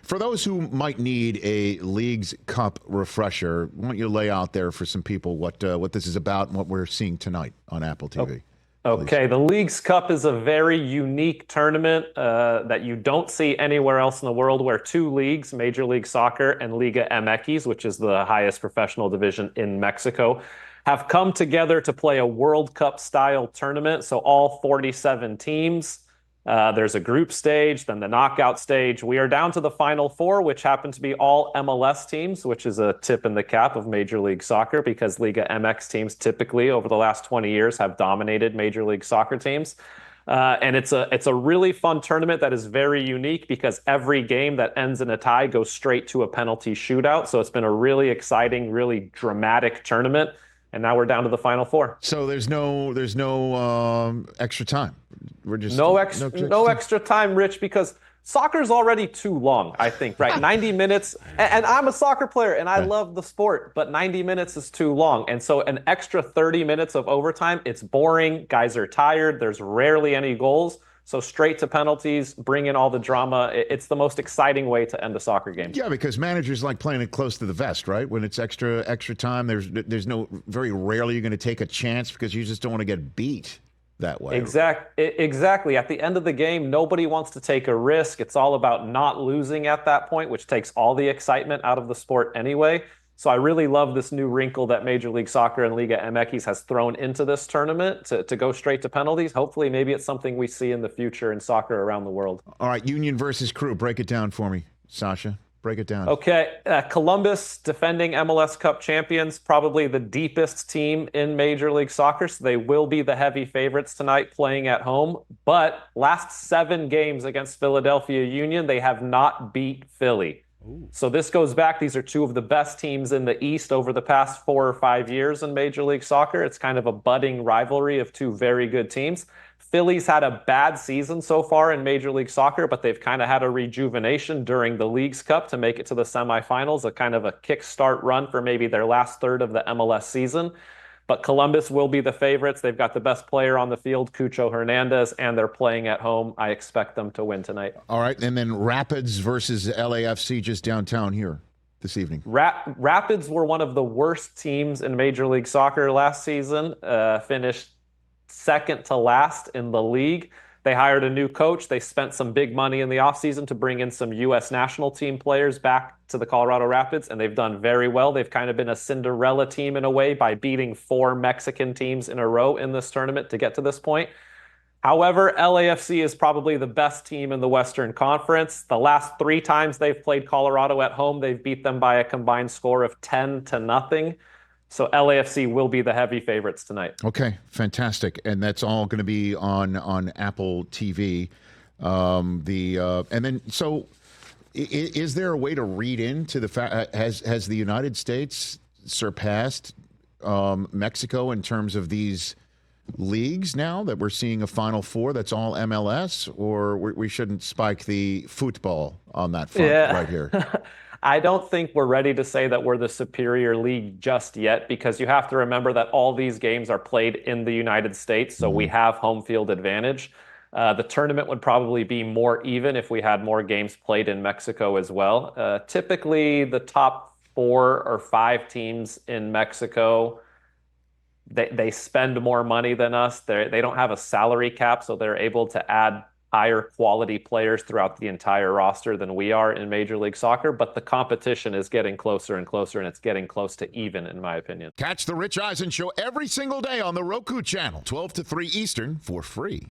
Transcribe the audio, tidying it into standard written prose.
For those who might need a Leagues Cup refresher, why don't you lay out there for some people what this is about and what we're seeing tonight on Apple TV? Okay, the Leagues Cup is a very unique tournament that you don't see anywhere else in the world, where two leagues, Major League Soccer and Liga MX, which is the highest professional division in Mexico, have come together to play a World Cup style tournament. So all 47 teams. There's a group stage, then the knockout stage. We are down to the Final Four, which happen to be all MLS teams, which is a tip in the cap of Major League Soccer, because Liga MX teams typically over the last 20 years have dominated Major League Soccer teams. And it's a really fun tournament that is very unique, because every game that ends in a tie goes straight to a penalty shootout. So it's been a really exciting, really dramatic tournament. And now we're down to the Final Four. So there's no extra time. We're just no extra time, Rich, because soccer's already too long, I think, right? 90 minutes, and I'm a soccer player, and I love the sport, but 90 minutes is too long. And so an extra 30 minutes of overtime, it's boring. Guys are tired. There's rarely any goals. So straight to penalties, bring in all the drama. It's the most exciting way to end a soccer game. Yeah, because managers like playing it close to the vest, right? When it's extra time, there's no, very rarely you're going to take a chance, because you just don't want to get beat that way. Exactly. At the end of the game, nobody wants to take a risk. It's all about not losing at that point, which takes all the excitement out of the sport anyway. So I really love this new wrinkle that Major League Soccer and Liga MX has thrown into this tournament to go straight to penalties. Hopefully, maybe it's something we see in the future in soccer around the world. All right, Union versus Crew. Break it down for me, Sacha. Break it down. Okay, Columbus, defending MLS Cup champions, probably the deepest team in Major League Soccer, so they will be the heavy favorites tonight playing at home. But last 7 games against Philadelphia Union, they have not beat Philly. So this goes back. These are two of the best teams in the East over the past 4 or 5 years in Major League Soccer. It's kind of a budding rivalry of two very good teams. Philly's had a bad season so far in Major League Soccer, but they've kind of had a rejuvenation during the Leagues Cup to make it to the semifinals, a kind of a kickstart run for maybe their last third of the MLS season. But Columbus will be the favorites. They've got the best player on the field, Cucho Hernandez, and they're playing at home. I expect them to win tonight. All right, and then Rapids versus LAFC just downtown here this evening. Rapids were one of the worst teams in Major League Soccer last season, finished second to last in the league. They hired a new coach. They spent some big money in the offseason to bring in some U.S. national team players back to the Colorado Rapids, and they've done very well. They've kind of been a Cinderella team in a way by beating 4 Mexican teams in a row in this tournament to get to this point. However, LAFC is probably the best team in the Western Conference. The last 3 times they've played Colorado at home, they've beat them by a combined score of 10-0. So LAFC will be the heavy favorites tonight. Okay, fantastic, and that's all going to be on Apple TV. And then, so is there a way to read into the fact has the United States surpassed Mexico in terms of these leagues now that we're seeing a Final Four that's all MLS, or we shouldn't spike the football on that front right here? I don't think we're ready to say that we're the superior league just yet, because you have to remember that all these games are played in the United States, so we have home field advantage. The tournament would probably be more even if we had more games played in Mexico as well. Typically, the top 4 or 5 teams in Mexico, they spend more money than us. They don't have a salary cap, so they're able to add higher quality players throughout the entire roster than we are in Major League Soccer, but the competition is getting closer and closer, and it's getting close to even, in my opinion. Catch the Rich Eisen Show every single day on the Roku channel, 12 to 3 Eastern, for free.